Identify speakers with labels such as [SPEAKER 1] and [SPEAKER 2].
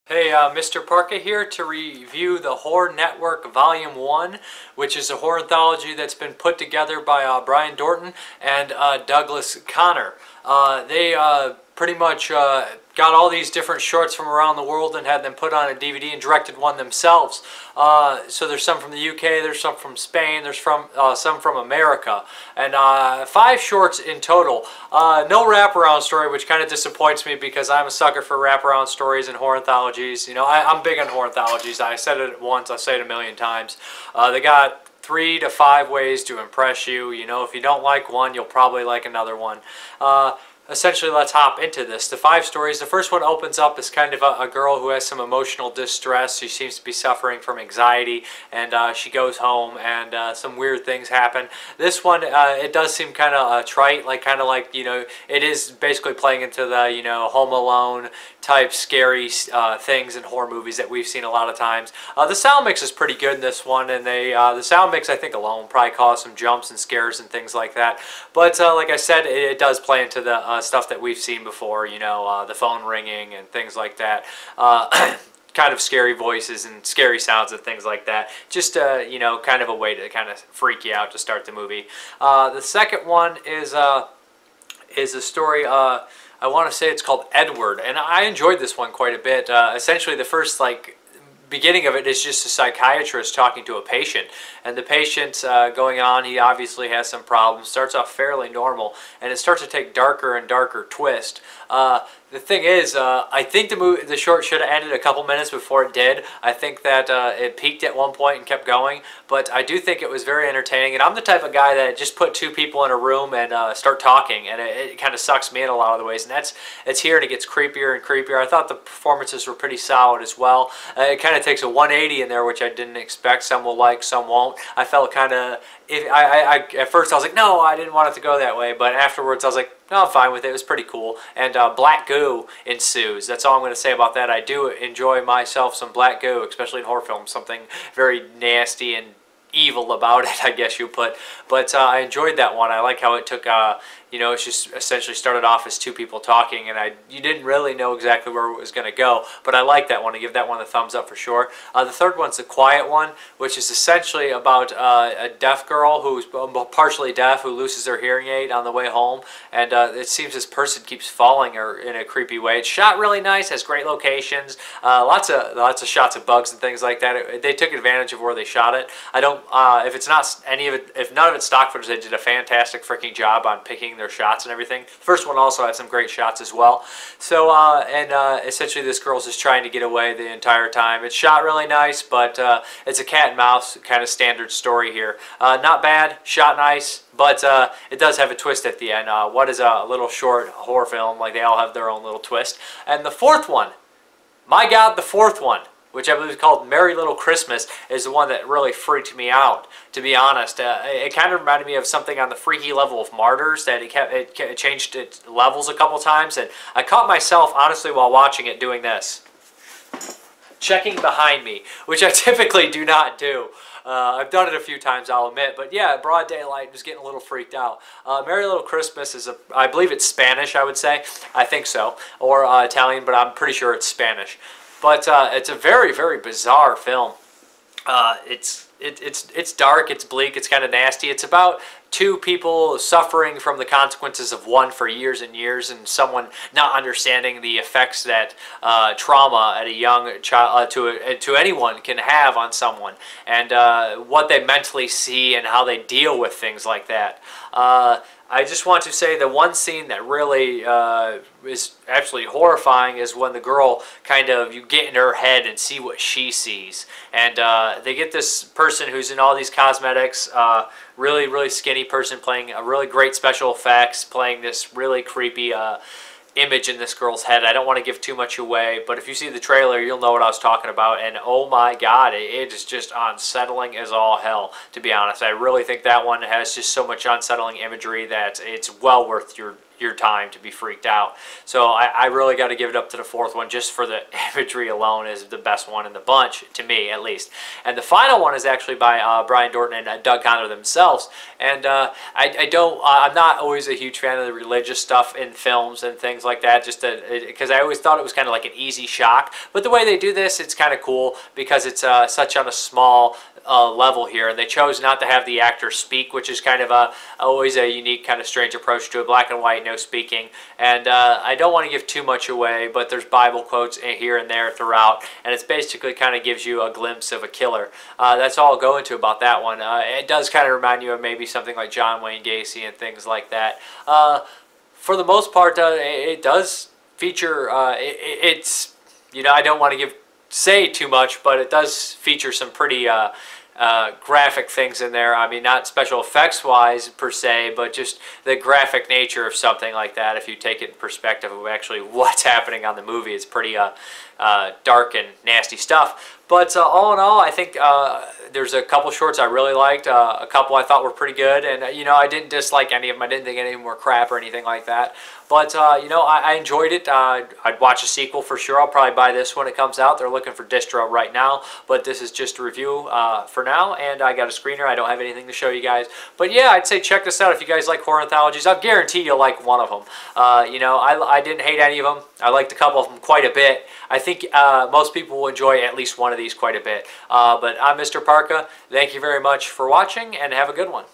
[SPEAKER 1] Hey, Mrparka here to review the Horror Network Volume 1, which is a horror anthology that's been put together by Brian Dorton and Douglas Connor. They pretty much got all these different shorts from around the world and had them put on a DVD and directed one themselves. So there's some from the UK, there's some from Spain, there's some from America, and 5 shorts in total. No wraparound story, which kind of disappoints me because I'm a sucker for wraparound stories and horror anthologies. You know, I'm big on horror anthologies. I said it once, I'll say it a million times. They got 3 to 5 ways to impress you. You know, if you don't like one, you'll probably like another one. Essentially, let's hop into this. The 5 stories. The first one opens up as kind of a girl who has some emotional distress. She seems to be suffering from anxiety, and she goes home, and some weird things happen. This one, it does seem kind of trite, kind of like, you know, it is basically playing into the, you know, Home Alone type scary things in horror movies that we've seen a lot of times. The sound mix is pretty good in this one, and the sound mix, I think, alone probably caused some jumps and scares and things like that. But like I said, it does play into the stuff that we've seen before, you know, the phone ringing and things like that. Kind of scary voices and scary sounds and things like that. Just, you know, kind of a way to kind of freak you out to start the movie. The second one is a story, I want to say it's called Edward, and I enjoyed this one quite a bit. Essentially, the first, beginning of it is just a psychiatrist talking to a patient, and the patient's going on, he obviously has some problems, starts off fairly normal, and it starts to take darker and darker twist. The thing is, I think the short should have ended a couple minutes before it did. I think that it peaked at one point and kept going, but I do think it was very entertaining, and I'm the type of guy that just put 2 people in a room and start talking, and it kind of sucks me in a lot of the ways, and it's here, and it gets creepier and creepier. I thought the performances were pretty solid as well. It kind of takes a 180 in there, which I didn't expect. Some will like, some won't. I felt kind of, at first I was like, no, I didn't want it to go that way, but afterwards I was like, no, I'm fine with it. It was pretty cool. And black goo ensues. That's all I'm going to say about that. I do enjoy myself some black goo, especially in horror films. Something very nasty and evil about it, I guess you put. But I enjoyed that one. I like how it took, you know, it's just essentially started off as 2 people talking, and you didn't really know exactly where it was going to go. But I like that one. I give that one a thumbs up for sure. The third one's The Quiet One, which is essentially about a deaf girl who's partially deaf who loses her hearing aid on the way home, and it seems this person keeps following her in a creepy way. It's shot really nice, has great locations, lots of shots of bugs and things like that. They took advantage of where they shot it. I don't, if it's not any of it, if none of it's stock footage, they did a fantastic freaking job on picking their shots and everything. The first one also had some great shots as well. So, essentially this girl's just trying to get away the entire time. It's shot really nice, but it's a cat and mouse kind of standard story here. Not bad, shot nice, but it does have a twist at the end. What is a little short horror film? Like, they all have their own little twist. And the fourth one, my God, the fourth one, which I believe is called Merry Little Christmas, is the one that really freaked me out, to be honest. It kind of reminded me of something on the freaky level of Martyrs, that it changed its levels a couple times, and I caught myself, honestly, while watching it doing this. Checking behind me, which I typically do not do. I've done it a few times, I'll admit, but yeah, broad daylight, just getting a little freaked out. Merry Little Christmas is, I believe it's Spanish, I would say. I think so. Or Italian, but I'm pretty sure it's Spanish. But it's a very, very bizarre film. It's dark, it's bleak, it's kind of nasty. It's about 2 people suffering from the consequences of one for years and years, and someone not understanding the effects that trauma at a young child, to anyone, can have on someone, and what they mentally see and how they deal with things like that. I just want to say the one scene that really is actually horrifying is when the girl you get in her head and see what she sees. And they get this person who's in all these cosmetics, really, really skinny person playing a really great special effects, playing this really creepy image in this girl's head. I don't want to give too much away, but if you see the trailer, you'll know what I was talking about, and oh my God, it is just unsettling as all hell, to be honest. I really think that one has just so much unsettling imagery that it's well worth your your time to be freaked out. So I really got to give it up to the fourth one, just for the imagery alone is the best one in the bunch, to me at least. And the final one is actually by Brian Dorton and Doug Conner themselves. And I'm not always a huge fan of the religious stuff in films and things like that, just because I always thought it was kind of like an easy shock. But the way they do this, it's kind of cool because it's such on a small level here, and they chose not to have the actor speak, which is kind of always a unique, kind of strange approach to it. Black and white, no speaking. And I don't want to give too much away, but there's Bible quotes here and there throughout, and it's basically kind of gives you a glimpse of a killer. That's all I'll go into about that one. It does kind of remind you of maybe something like John Wayne Gacy and things like that. For the most part, it does feature, it's, you know, I don't want to say too much, but it does feature some pretty graphic things in there. I mean, not special effects wise per se, but just the graphic nature of something like that. If you take it in perspective of actually what's happening on the movie, it's pretty dark and nasty stuff. But all in all, I think there's a couple shorts I really liked. A couple I thought were pretty good, and you know, I didn't dislike any of them. I didn't think any of them were crap or anything like that. But you know, I enjoyed it. I'd watch a sequel for sure. I'll probably buy this when it comes out. They're looking for distro right now, but this is just a review for now. And I got a screener. I don't have anything to show you guys. But yeah, I'd say check this out if you guys like horror anthologies. I'll guarantee you'll like one of them. You know, I didn't hate any of them. I liked a couple of them quite a bit. I think most people will enjoy at least one of these quite a bit. But I'm Mr. Parka. Thank you very much for watching, and have a good one.